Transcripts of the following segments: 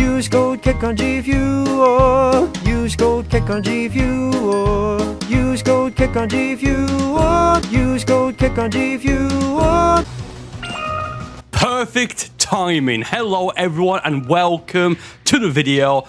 use code KickOnG if you want. Use code KickOnG if you want. Use code KickOnG if you want. Use code KickOnG if you want. Perfect timing. Hello everyone and welcome to the video.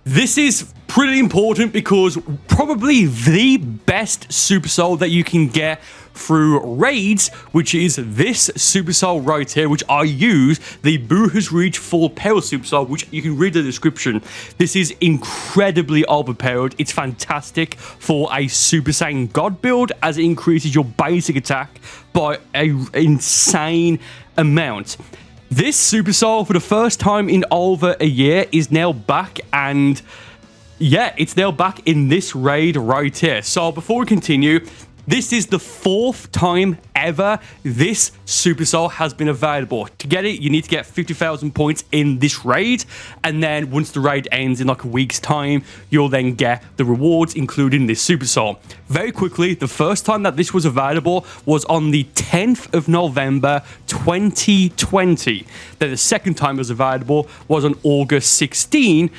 This is pretty important because probably the best Super Soul that you can get through raids, which is this Super Soul right here, which I use, the Budokai Reach Full Power Super Soul, which you can read the description. This is incredibly overpowered. It's fantastic for a Super Saiyan God build as it increases your basic attack by an insane amount. This Super Soul, for the first time in over a year, is now back, and yeah, it's now back in this raid right here. So before we continue, this is the 4th time ever this Super Soul has been available. To get it, you need to get 50,000 points in this raid, and then once the raid ends in like a week's time, you'll then get the rewards, including this Super Soul. Very quickly, the first time that this was available was on the 10th of November 2020. Then the second time it was available was on August 16,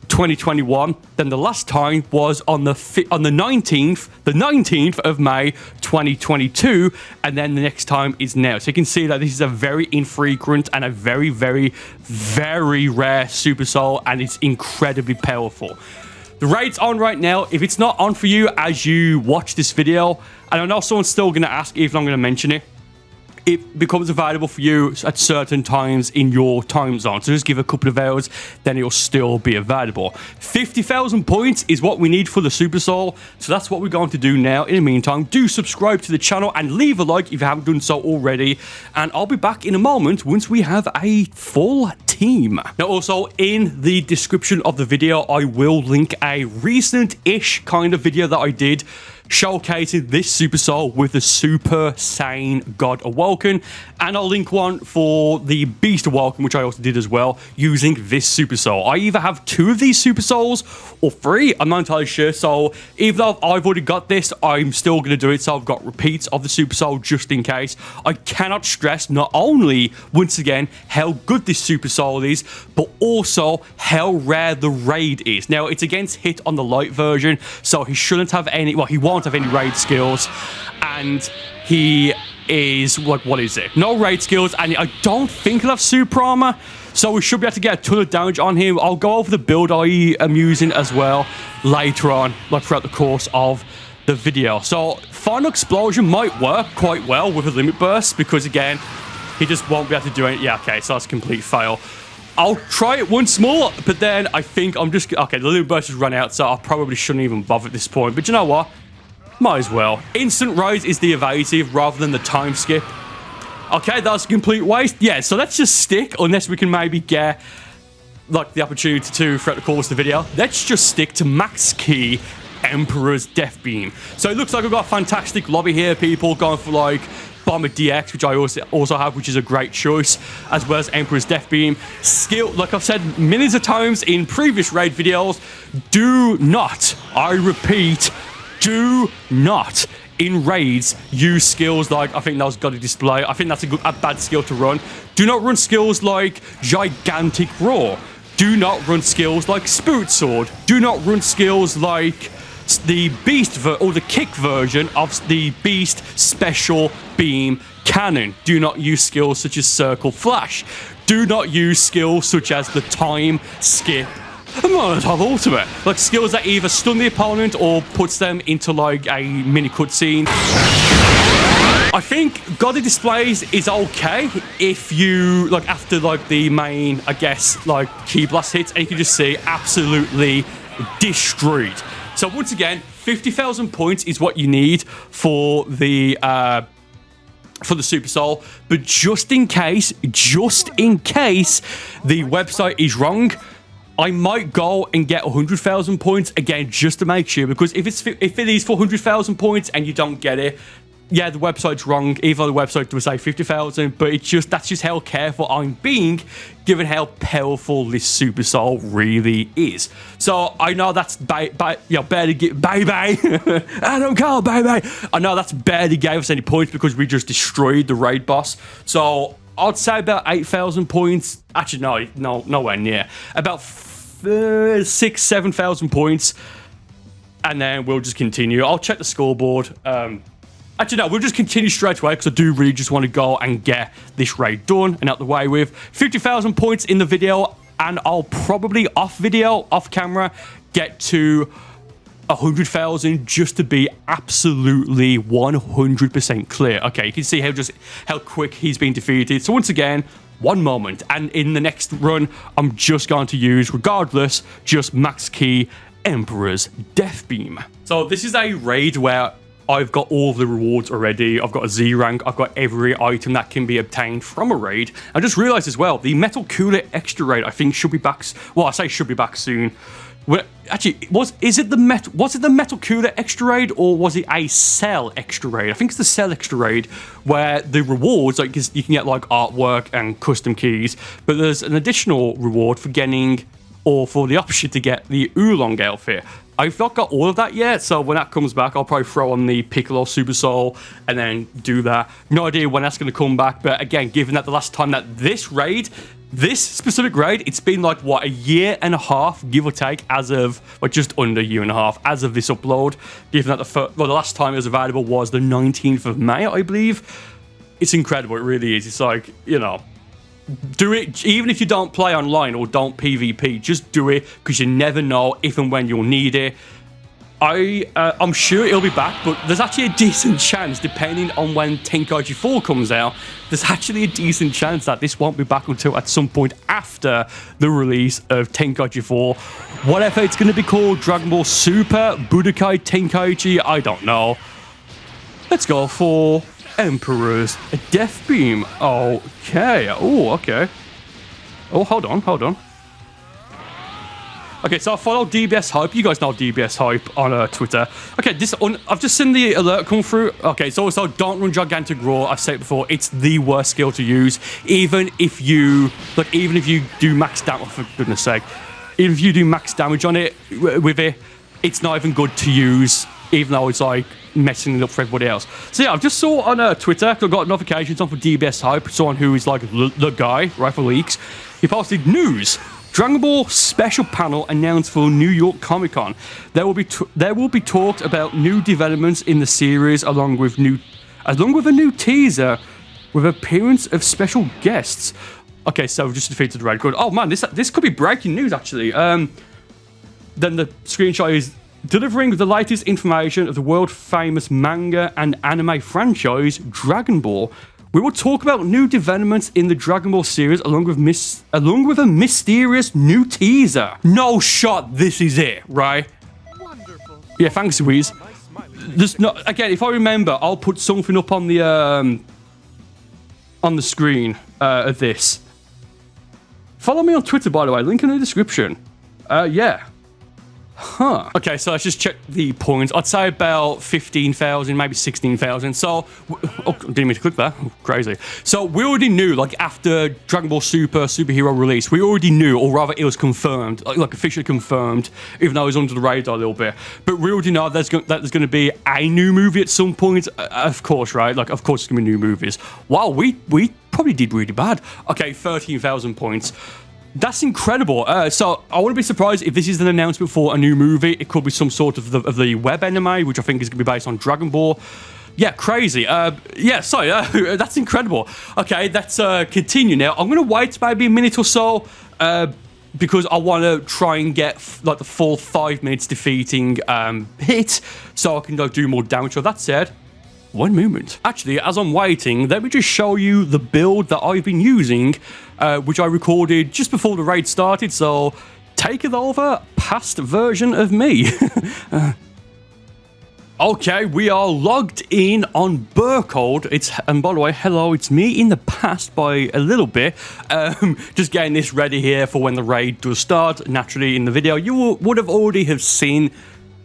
2021. Then the last time was on the 19th of May 2022, and then the next time is now. So you can see that this is a very infrequent and a very rare Super Soul, and it's incredibly powerful. The raid's on right now. If it's not on for you as you watch this video, and I know someone's still going to ask if I'm going to mention it, it becomes available for you at certain times in your time zone. So just give a couple of hours, then it'll still be available. 50,000 points is what we need for the Super Soul. So that's what we're going to do now. In the meantime, do subscribe to the channel and leave a like if you haven't done so already. And I'll be back in a moment once we have a full team. Now also, in the description of the video, I will link a recent-ish kind of video that I did showcasing this Super Soul with the Super Saiyan God Awoken, and I'll link one for the Beast Awoken, which I also did as well, using this Super Soul. I either have 2 of these Super Souls or 3, I'm not entirely sure, so even though I've already got this, I'm still going to do it, so I've got repeats of the Super Soul just in case. I cannot stress not only, once again, how good this Super Soul is, but also how rare the raid is. Now, it's against Hit on the light version, so he shouldn't have any, well, he won't have any raid skills, and he is like, what is it, no raid skills, and I don't think he'll have super armor, so we should be able to get a ton of damage on him. I'll go over the build I am using as well later on, like throughout the course of the video. So Final Explosion might work quite well with a limit burst, because again, he just won't be able to do it. Yeah, okay, so that's a complete fail. I'll try it once more, but then I think I'm just okay, the limit burst has run out, so I probably shouldn't even bother at this point, but you know what, might as well. Instant rise is the evasive rather than the time skip. Okay, that's a complete waste. Yeah, so let's just stick, unless we can maybe get like the opportunity to throughout the course of the video. Let's just stick to max key Emperor's Death Beam. So it looks like we've got a fantastic lobby here, people going for like Bomber DX, which I also have, which is a great choice, as well as Emperor's Death Beam. Skill, like I've said millions of times in previous raid videos, do not, I repeat, do not in raids use skills like, I think that was got to display, I think that's a bad skill to run. Do not run skills like Gigantic Roar. Do not run skills like Spirit Sword. Do not run skills like the Beast or the Kick version of the Beast Special Beam Cannon. Do not use skills such as Circle Flash. Do not use skills such as the Time Skip and Molotov Ultimate. Like skills that either stun the opponent or puts them into like a mini cutscene. I think Godly Displays is okay if you, like after like the main, I guess, like Key Blast hits, and you can just see absolutely destroyed. So once again, 50,000 points is what you need for the Super Soul, but just in case the website is wrong, I might go and get 100,000 points again just to make sure, because if it is for 100,000 points and you don't get it, yeah, the website's wrong. Even though the website does say 50,000, but that's just how careful I'm being, given how powerful this Super Soul really is. So I know that's barely baby. I don't call baby. I know that's barely gave us any points because we just destroyed the raid boss. So I'd say about 8,000 points. Actually, no, nowhere near. About 6,000-7,000 points. And then we'll just continue. I'll check the scoreboard. Actually, no, we'll just continue straight away because I do really just want to go and get this raid done and out the way with. 50,000 points in the video, and I'll probably off camera, get to 100,000 just to be absolutely 100% clear. Okay, you can see how quick he's been defeated. So once again, one moment, and in the next run, I'm just going to use, regardless, just max key Emperor's Death Beam. So this is a raid where I've got all the rewards already. I've got a Z rank. I've got every item that can be obtained from a raid. I just realized as well, the Metal Cooler Extra raid, I think should be back. Well, I say should be back soon. Well, actually, was it the Metal Cooler Extra raid, or was it a Cell Extra raid? I think it's the Cell Extra raid, where the rewards, like you can get like artwork and custom keys, but there's an additional reward for getting, or for the option to get, the Oolong outfit. I've not got all of that yet, so when that comes back, I'll probably throw on the Piccolo Super Soul and then do that. No idea when that's going to come back, but again, given that the last time that this specific raid, it's been like, what, a year and a half, give or take, as of, or just under a year and a half, as of this upload, given that the last time it was available was the 19th of May, I believe. It's incredible, it really is. It's like, you know, do it, even if you don't play online or don't PvP, just do it, because you never know if and when you'll need it. I'm sure it'll be back, but there's actually a decent chance, depending on when Tenkaichi 4 comes out, there's actually a decent chance that this won't be back until at some point after the release of Tenkaichi 4. Whatever it's going to be called, Dragon Ball Super, Budokai, Tenkaichi, I don't know. Let's go for Emperor's Death Beam. Okay. Oh, okay. Oh, hold on. Okay, so I follow DBS Hype. You guys know DBS Hype on Twitter. Okay, I've just seen the alert come through. Okay, so also don't run Gigantic Roar. I've said it before, it's the worst skill to use. Even if you do max damage, for goodness sake, even if you do max damage on it with it, it's not even good to use, even though it's like messing it up for everybody else. So yeah, I've just saw on Twitter, I've got notifications on for DBS Hype, someone who is like the guy, right, for leaks. He posted news. Dragon Ball special panel announced for New York Comic Con. There will be talked about new developments in the series, along with a new teaser with appearance of special guests. Okay, so we've just defeated the raid. Good. Oh man, this could be breaking news actually. Then the screenshot is delivering the latest information of the world famous manga and anime franchise Dragon Ball. We will talk about new developments in the Dragon Ball series along with a mysterious new teaser. No shot, this is it, right? Wonderful. Yeah, thanks, Louise. Again, if I remember, I'll put something up on the screen of this. Follow me on Twitter, by the way. Link in the description. Yeah. Huh. Okay, so let's just check the points. I'd say about 15,000, maybe 16,000. So, didn't mean to click that. Oh, crazy. So we already knew, like after Dragon Ball Superhero release, we already knew, or rather, it was confirmed, like officially confirmed, even though it was under the radar a little bit. But we already know that there's going to be a new movie at some point. Of course, right? Like, of course, it's going to be new movies. Wow, we probably did really bad. Okay, 13,000 points. That's incredible. So I wouldn't be surprised if this is an announcement for a new movie. It could be some sort of the web anime, which I think is going to be based on Dragon Ball. Yeah, crazy. Yeah, sorry, that's incredible. Okay, let's continue now. I'm going to wait maybe a minute or so because I want to try and get like the full 5 minutes defeating hit so I can go do more damage. So that said, one moment. Actually, as I'm waiting, let me just show you the build that I've been using, which I recorded just before the raid started, so take it over, past version of me. Okay, we are logged in on Burcol. And by the way, hello, it's me in the past by a little bit. Just getting this ready here for when the raid does start. Naturally, in the video, you would have already have seen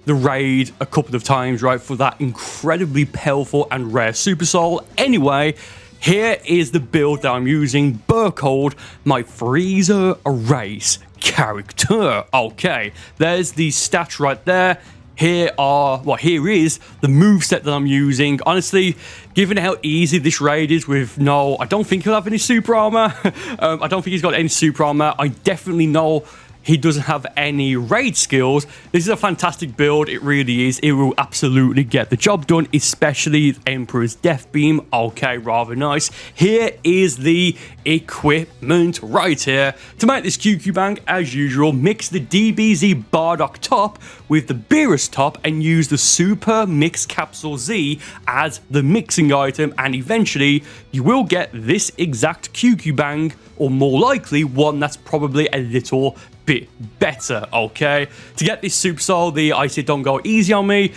the raid a couple of times, right, for that incredibly powerful and rare Super Soul. Anyway, here is the build that I'm using, Burcol, my Frieza race character. Okay, there's the stats right there. here is the moveset that I'm using. Honestly, given how easy this raid is with I don't think he'll have any super armor. I don't think he's got any super armor. I definitely know he doesn't have any raid skills. This is a fantastic build. It really is. It will absolutely get the job done, especially Emperor's Death Beam. Okay, rather nice. Here is the equipment right here. To make this QQ Bang, as usual, mix the DBZ Bardock top with the Beerus top and use the Super Mix Capsule Z as the mixing item, and eventually you will get this exact QQ Bang, or more likely one that's probably a little bit better. Okay, to get this Super Soul, the I Say Don't Go Easy on Me,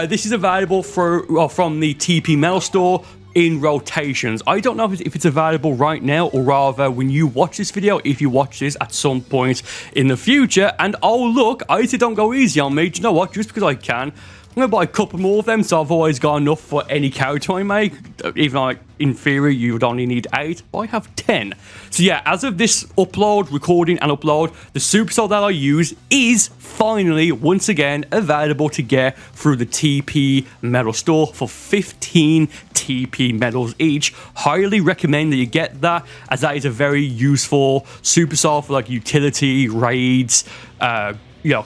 this is available from the TP Metal Store in rotations. I don't know if it's available right now, or rather when you watch this video, if you watch this at some point in the future and oh look, I Say Don't Go Easy on Me, do you know what, just because I can, I'm going to buy a couple more of them, so I've always got enough for any character I make. Even like in theory, you would only need 8, but I have 10. So yeah, as of this recording and upload, the Super Soul that I use is finally, once again, available to get through the TP Metal Store for 15 TP medals each. Highly recommend that you get that, as that is a very useful Super Soul for like utility, raids,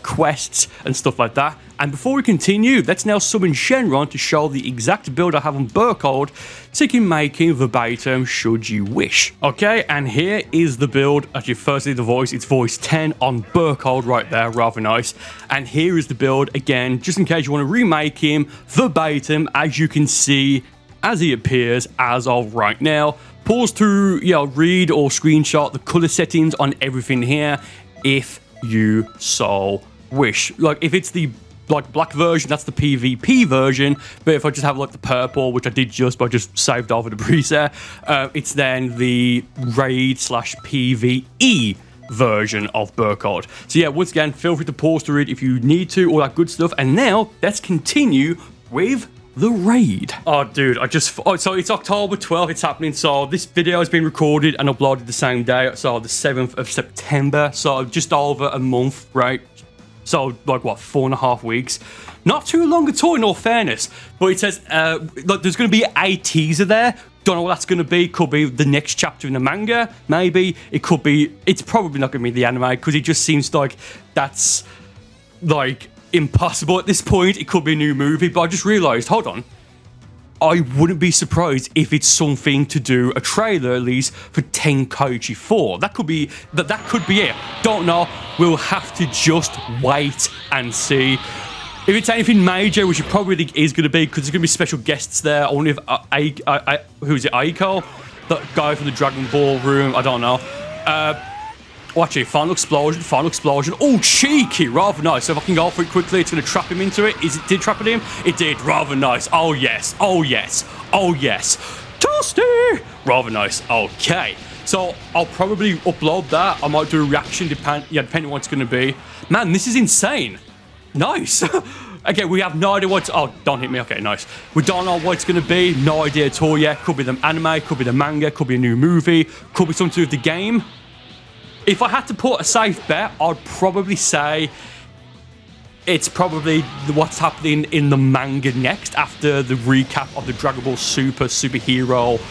quests and stuff like that. And before we continue, let's now summon Shenron to show the exact build I have on Burcol, so you can make him verbatim should you wish. Okay, and here is the build. Actually, firstly the voice, it's voice 10 on Burcol right there, rather nice. And here is the build again, just in case you want to remake him verbatim, as you can see as he appears as of right now. Pause to read or screenshot the color settings on everything here if you so wish. Like if it's the black version, that's the PvP version, but if I just have like the purple, which I did just, but I just saved over the preset, it's then the raid / PvE version of Burcol. So yeah, once again, feel free to pause to read if you need to, all that good stuff. And now let's continue with the raid. Oh dude, so it's October 12th, it's happening. So this video has been recorded and uploaded the same day, so the 7th of September, so just over a month, right? So like what, 4.5 weeks? Not too long at all, in all fairness. But it says like there's going to be a teaser there. Don't know what that's going to be. Could be the next chapter in the manga, maybe. It could be. It's probably not going to be the anime, because it just seems like that's like impossible at this point. It could be a new movie, but I just realized, hold on, I wouldn't be surprised if it's something to do, a trailer at least, for Tenkaichi 4. That could be that could be it. Don't know. We'll have to just wait and see. If it's anything major, which it probably is going to be, because there's going to be special guests there. I wonder if who's it, Aiko? That guy from the Dragon Ball room. I don't know. Watch it. Final explosion. Oh, cheeky. Rather nice. So if I can go for it quickly, it's going to trap him into it. Did trap it in? It did. Rather nice. Oh, yes. Oh, yes. Oh, yes. Toasty. Rather nice. Okay. So I'll probably upload that. I might do a reaction, depending on what it's going to be. Man, this is insane. Nice. Okay, we have no idea what... Oh, don't hit me. Okay, nice. We don't know what it's going to be. No idea at all yet. Could be the anime. Could be the manga. Could be a new movie. Could be something to do with the game. If I had to put a safe bet, I'd probably say it's probably what's happening in the manga next, after the recap of the Dragon Ball superhero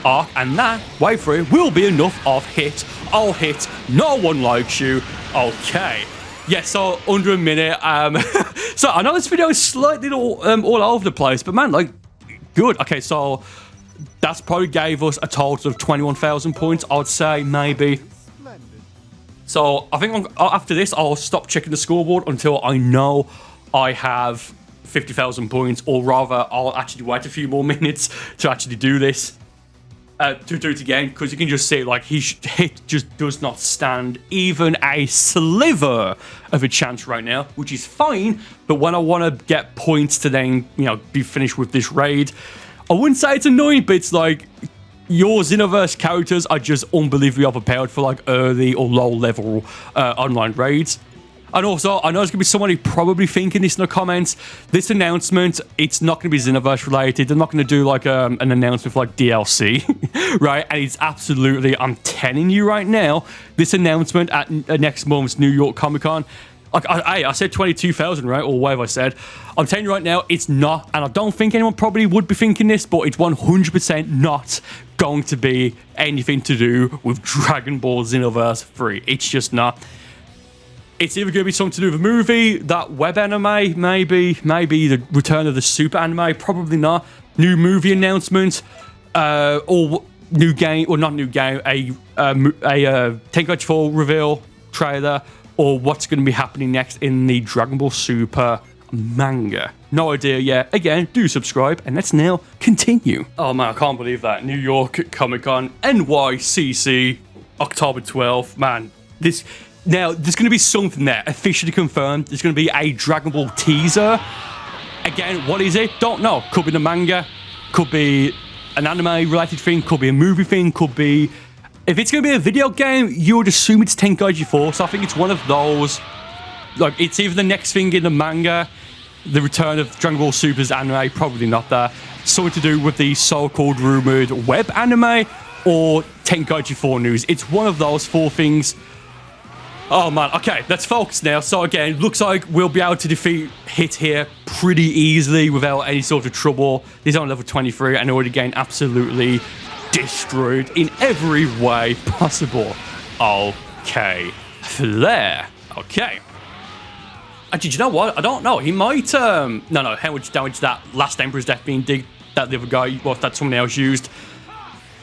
arc, and that, wait for it, will be enough of hit. I'll hit. No one likes you. Okay. Yeah, so under a minute. So I know this video is slightly all over the place, but man, like, good. Okay, so that's probably gave us a total of 21,000 points, I'd say, maybe. So I think after this, I'll stop checking the scoreboard until I know I have 50,000 points, or rather, I'll actually wait a few more minutes to actually do this, to do it again, because you can just see, like, his hit just does not stand even a sliver of a chance right now, which is fine. But when I want to get points to then, be finished with this raid, I wouldn't say it's annoying, but it's like, your Xenoverse characters are just unbelievably overpowered for like early or low level online raids. And also, I know there's going to be someone who probably thinking this in the comments. This announcement, it's not going to be Xenoverse related. They're not going to do like an announcement for like DLC, right? And it's absolutely, I'm telling you right now, this announcement at next month's New York Comic Con, Like, I said 22,000, right? Or whatever I said. I'm telling you right now, it's not. And I don't think anyone probably would be thinking this, but it's 100% not going to be anything to do with Dragon Ball Xenoverse 3. It's just not. It's either going to be something to do with a movie, that web anime, maybe the return of the super anime, probably not. New movie announcement, or new game, or not new game, a Tenkaichi 4 reveal trailer, or what's going to be happening next in the Dragon Ball Super manga. No idea yet. Again, do subscribe, and let's now continue. Oh man, I can't believe that. New York Comic Con, NYCC, October 12th. Man, now there's going to be something there, officially confirmed. There's going to be a Dragon Ball teaser. Again, what is it? Don't know. Could be the manga, could be an anime-related thing, could be a movie thing, could be... If it's going to be a video game, you would assume it's Tenkaichi 4, so I think it's one of those. Like, it's either the next thing in the manga, the return of Dragon Ball Super's anime, probably not that. Something to do with the so-called rumoured web anime, or Tenkaichi 4 news. It's one of those four things. Oh man, okay, let's focus now. So again, looks like we'll be able to defeat Hit here pretty easily without any sort of trouble. He's on level 23 and already getting absolutely destroyed in every way possible. Okay, Flare. Okay. Actually, do you know what? I don't know. He might, no, how much damage that last Emperor's Death being dig that the other guy, well, that someone else used.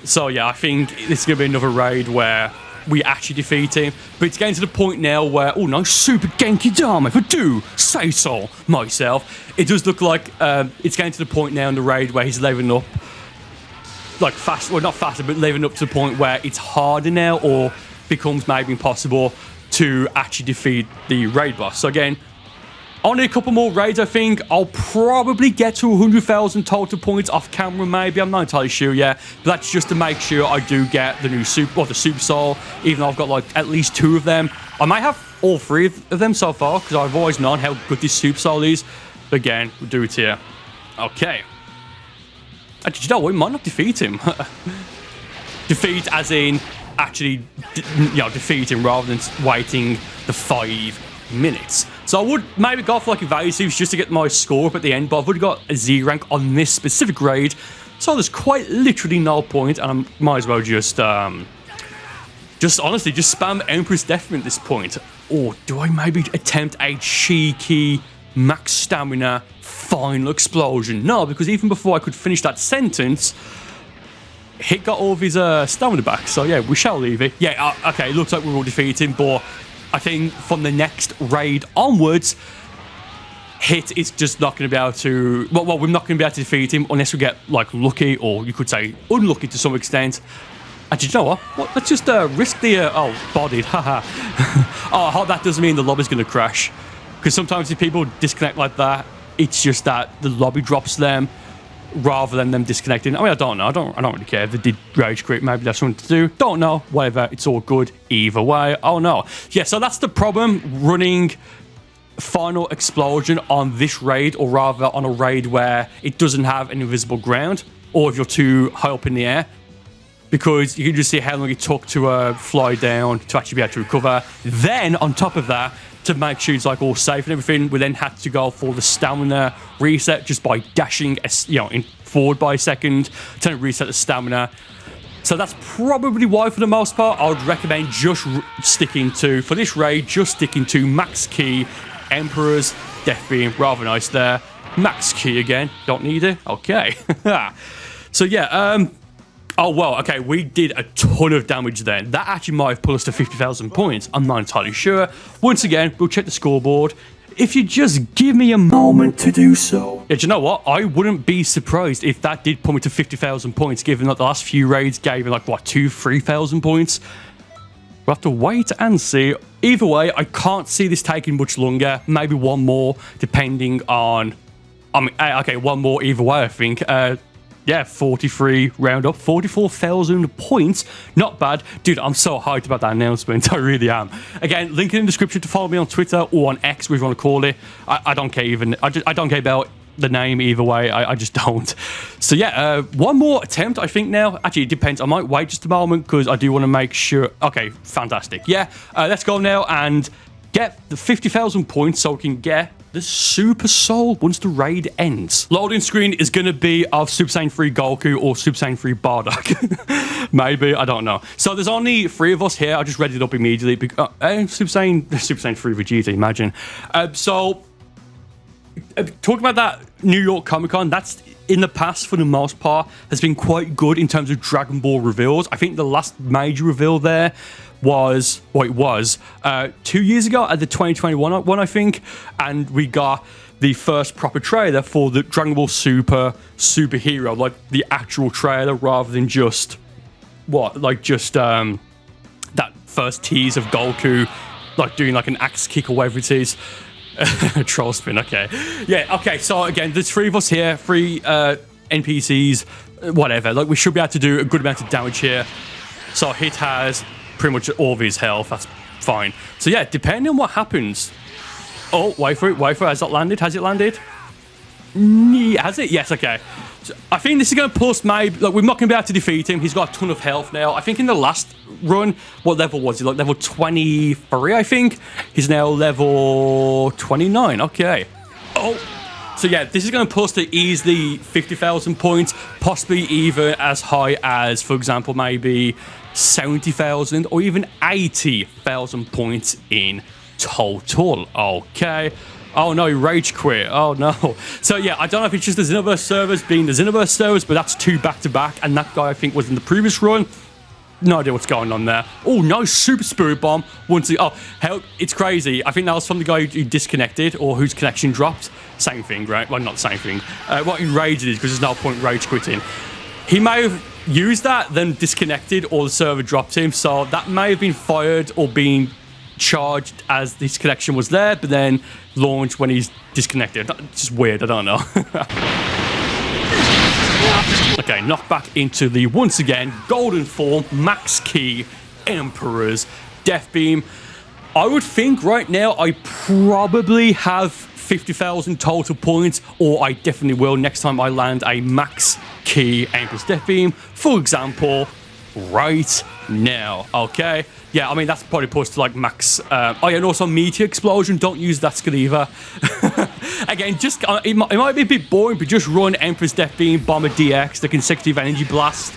So yeah, I think this is going to be another raid where we actually defeat him. But it's getting to the point now where, oh no, Super Genki Dama, if I do say so myself. It does look like it's getting to the point now in the raid where he's leveling up, like fast, well not faster, but leveling up to the point where it's harder now, or becomes maybe impossible to actually defeat the raid boss. So again, only a couple more raids, I think. I'll probably get to 100,000 total points off camera, maybe. I'm not entirely sure yet. But that's just to make sure I do get the new Super, or the Super Soul, even though I've got like at least 2 of them. I might have all 3 of them so far, because I've always known how good this Super Soul is. But again, we'll do it here. Okay. Actually, you know what? We might not defeat him. Defeat as in actually, defeat him rather than waiting the 5 minutes. So I would maybe go for like evasives just to get my score up at the end, but I've already got a Z rank on this specific raid, so there's quite literally no point, and I might as well just honestly just spam Emperor's Death at this point. Or do I maybe attempt a cheeky max stamina final explosion? No, because even before I could finish that sentence, Hit got all of his stamina back. So yeah, we shall leave it. Yeah, okay, it looks like we will defeat him, but I think from the next raid onwards, Hit is just not going to be able to... Well, we're not going to be able to defeat him unless we get, like, lucky, or you could say unlucky to some extent. Actually, you know what? Let's just risk the... oh, bodied, haha. Oh, I hope that doesn't mean the lobby's going to crash. Because sometimes if people disconnect like that, it's just that the lobby drops them rather than them disconnecting. I mean, I don't know. I don't really care if they did rage quit. Maybe that's something to do. Don't know. Whatever. It's all good either way. Oh no. Yeah, so that's the problem running final explosion on this raid, or rather on a raid where it doesn't have an invisible ground, or if you're too high up in the air, because you can just see how long it took to fly down to actually be able to recover. Then on top of that, to make sure it's like all safe and everything, we then had to go for the stamina reset just by dashing, in forward by a second to reset the stamina. So that's probably why, for the most part, I would recommend just sticking to, for this raid, just sticking to max key, Emperor's Death Beam. Rather nice there. Max key again. Don't need it. Okay. So yeah, oh, well, okay, we did a ton of damage then. That actually might have put us to 50,000 points. I'm not entirely sure. Once again, we'll check the scoreboard. If you just give me a moment to do so. Yeah, do you know what? I wouldn't be surprised if that did put me to 50,000 points, given that the last few raids gave me like, what, 2,000-3,000 points? We'll have to wait and see. Either way, I can't see this taking much longer. Maybe one more, depending on... I mean, okay, one more either way, I think. Yeah, 43 round up, 44,000 points. Not bad. Dude, I'm so hyped about that announcement. I really am. Again, link in the description to follow me on Twitter or on X, whatever you want to call it. I don't care even. I don't care about the name either way. I just don't. So yeah, one more attempt, I think now. Actually, it depends. I might wait just a moment because I do want to make sure. Okay, fantastic. Yeah, let's go now and get the 50,000 points so we can get the Super Soul once the raid ends. Loading screen is going to be of Super Saiyan 3 Goku or Super Saiyan 3 Bardock. Maybe, I don't know. So there's only 3 of us here. I just read it up immediately. Because, Super Saiyan 3 Vegeta, imagine. Talking about that New York Comic Con, that's in the past, for the most part, has been quite good in terms of Dragon Ball reveals. I think the last major reveal there was 2 years ago at the 2021 one, I think, and we got the first proper trailer for the Dragon Ball Superhero, like the actual trailer, rather than just that first tease of Goku like doing like an axe kick or whatever it is. Troll spin, okay. Yeah, okay, so again, there's 3 of us here, 3 NPCs, whatever. Like, we should be able to do a good amount of damage here. So Hit has pretty much all of his health, that's fine. So yeah, depending on what happens... Oh, wait for it, has that landed? Has it landed? Has it? Yes, okay. So I think this is going to push maybe... Like, we're not going to be able to defeat him. He's got a ton of health now. I think in the last run, what level was he? Like, level 23, I think? He's now level 29. Okay. Oh. So, yeah, this is going to push to easily 50,000 points. Possibly even as high as, for example, maybe 70,000 or even 80,000 points in total. Okay. Oh no, he rage quit. Oh no. So yeah, I don't know if it's just the Xenoverse servers being the Xenoverse servers, but that's 2 back-to-back, and that guy I think was in the previous run. No idea what's going on there. Oh, no, Super Spirit Bomb. Oh, hell, it's crazy. I think that was from the guy who disconnected or whose connection dropped. Same thing, right? Well, not the same thing. What enraged is because there's no point rage quitting. He may have used that, then disconnected, or the server dropped him, so that may have been fired or been charged as this connection was there, but then launched when he's disconnected. It's just weird, I don't know. Okay, knock back into the, once again, golden form, max key, Emperor's Death Beam. I would think right now I probably have 50,000 total points, or I definitely will next time I land a max key Emperor's Death Beam, for example, right now. Okay, yeah, I mean that's probably pushed to like max. Oh yeah, and also Meteor Explosion, don't use that skill either. Again, just it might be a bit boring, but just run Emperor's Death Beam, Bomber DX, the consecutive energy blast,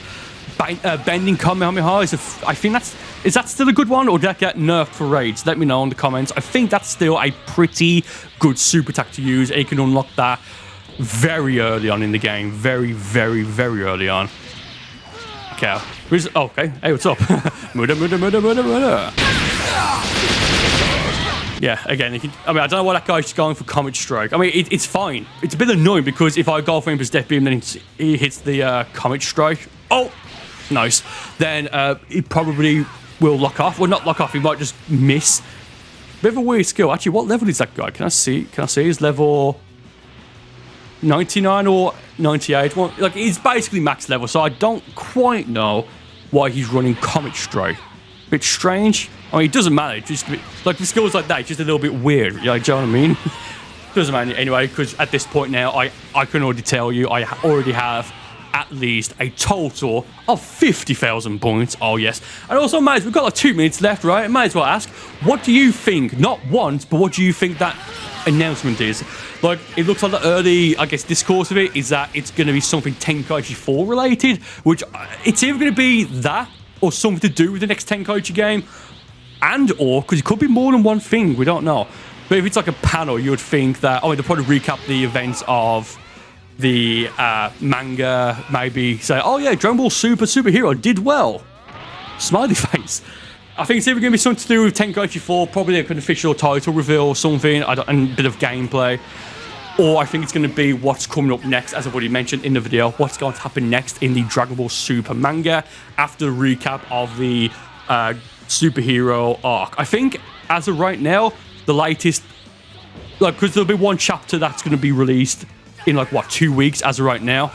bending Kamehameha. I think is that still a good one, or did that get nerfed for raids? Let me know in the comments. I think that's still a pretty good super attack to use, and you can unlock that very early on in the game, very early on. Okay, okay. Hey, what's up? Murder. Yeah, again, I don't know why that guy's just going for Comet Strike. I mean, it's fine. It's a bit annoying because if I go for Emperor's Death Beam, then he hits the Comet Strike. Oh, nice. Then he probably will lock off. Well, not lock off. He might just miss. Bit of a weird skill. Actually, what level is that guy? Can I see his level? 99 or 98. Well, like, he's basically max level, so I don't quite know why he's running Comet Strike. Bit strange. I mean, it doesn't matter. It's just like with skills like that, it's just a little bit weird. You know what I mean? Doesn't matter anyway, because at this point now, I can already tell you I already have at least a total of 50,000 points. Oh yes. And also, mate, we've got like 2 minutes left, right? I might as well ask, what do you think? Not once, but what do you think that announcement is? Like, it looks like the early, I guess, discourse of it is that it's going to be something Tenkaichi 4 related, which it's either going to be that or something to do with the next Tenkaichi game, or because it could be more than one thing, we don't know. But if it's like a panel, you would think that, they'll probably recap the events of the manga, maybe say, oh yeah, Dragon Ball Superhero did well. Smiley face. I think it's either going to be something to do with Tenkaichi 4, probably like an official title reveal or something, and a bit of gameplay. Or I think it's going to be what's coming up next, as I've already mentioned in the video, what's going to happen next in the Dragon Ball Super manga after the recap of the superhero arc. I think, as of right now, the latest, like, because there'll be one chapter that's going to be released in, like, what, 2 weeks as of right now.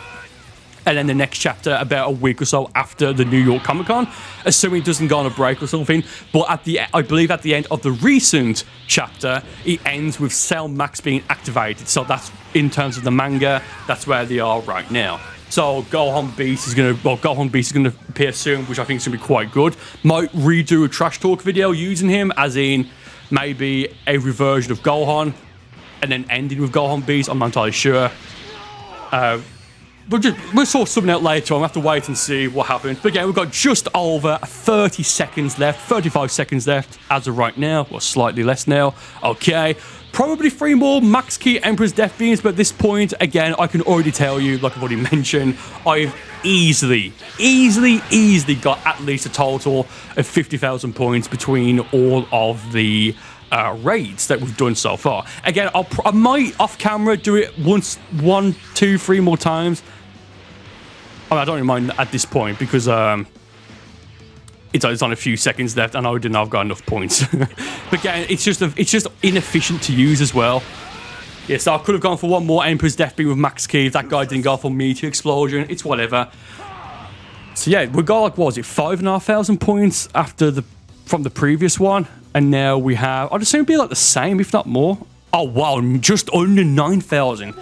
And then the next chapter about a week or so after the New York Comic Con, assuming it doesn't go on a break or something. But I believe at the end of the recent chapter, it ends with Cell Max being activated. So that's, in terms of the manga, that's where they are right now. So Gohan Beast is going to appear soon, which I think is going to be quite good. Might redo a trash talk video using him, as in maybe every version of Gohan, and then ending with Gohan Beast. I'm not entirely sure. We'll sort something out later on. We'll have to wait and see what happens. But again, we've got just over 30 seconds left, 35 seconds left as of right now, or slightly less now. Okay, probably 3 more Max Key Emperor's Death Beams, but at this point, again, I can already tell you, like I've already mentioned, I've easily got at least a total of 50,000 points between all of the raids that we've done so far. Again, I might off camera do it once, 1, 2, 3 more times. I don't even mind at this point because it's on a few seconds left, and I didn't know I've got enough points. But again, it's just inefficient to use as well. Yeah, so I could have gone for one more Emperor's Death Beam with Max Key. If that guy didn't go for Meteor Explosion, it's whatever. So yeah, we got like, what was it, 5,500 points from the previous one, and now we have, I'd assume it'd be like the same, if not more. Oh wow, just under 9,000.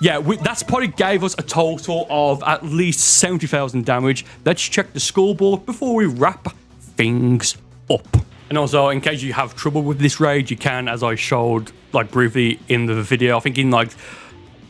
Yeah, that's probably gave us a total of at least 70,000 damage. Let's check the scoreboard before we wrap things up. And also, in case you have trouble with this raid, you can, as I showed like briefly in the video, I think in like,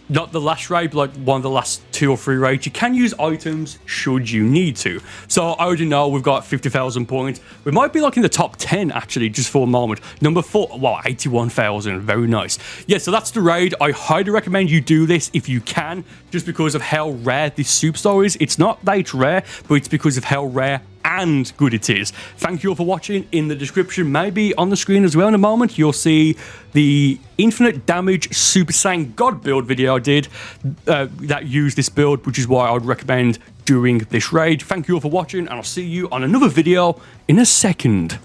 not the last raid, but like one of the last 2 or 3 raids, you can use items should you need to. So I already know we've got 50,000 points. We might be like in the top 10 actually, just for a moment. Number 4, wow, 81,000, very nice. Yeah, so that's the raid. I highly recommend you do this if you can, just because of how rare this superstar is. It's not that it's rare, but it's because of how rare and good it is. Thank you all for watching. In the description, maybe on the screen as well in a moment, you'll see the infinite damage Super Saiyan God build video I did that used this build, which is why I would recommend doing this raid. Thank you all for watching, and I'll see you on another video in a second.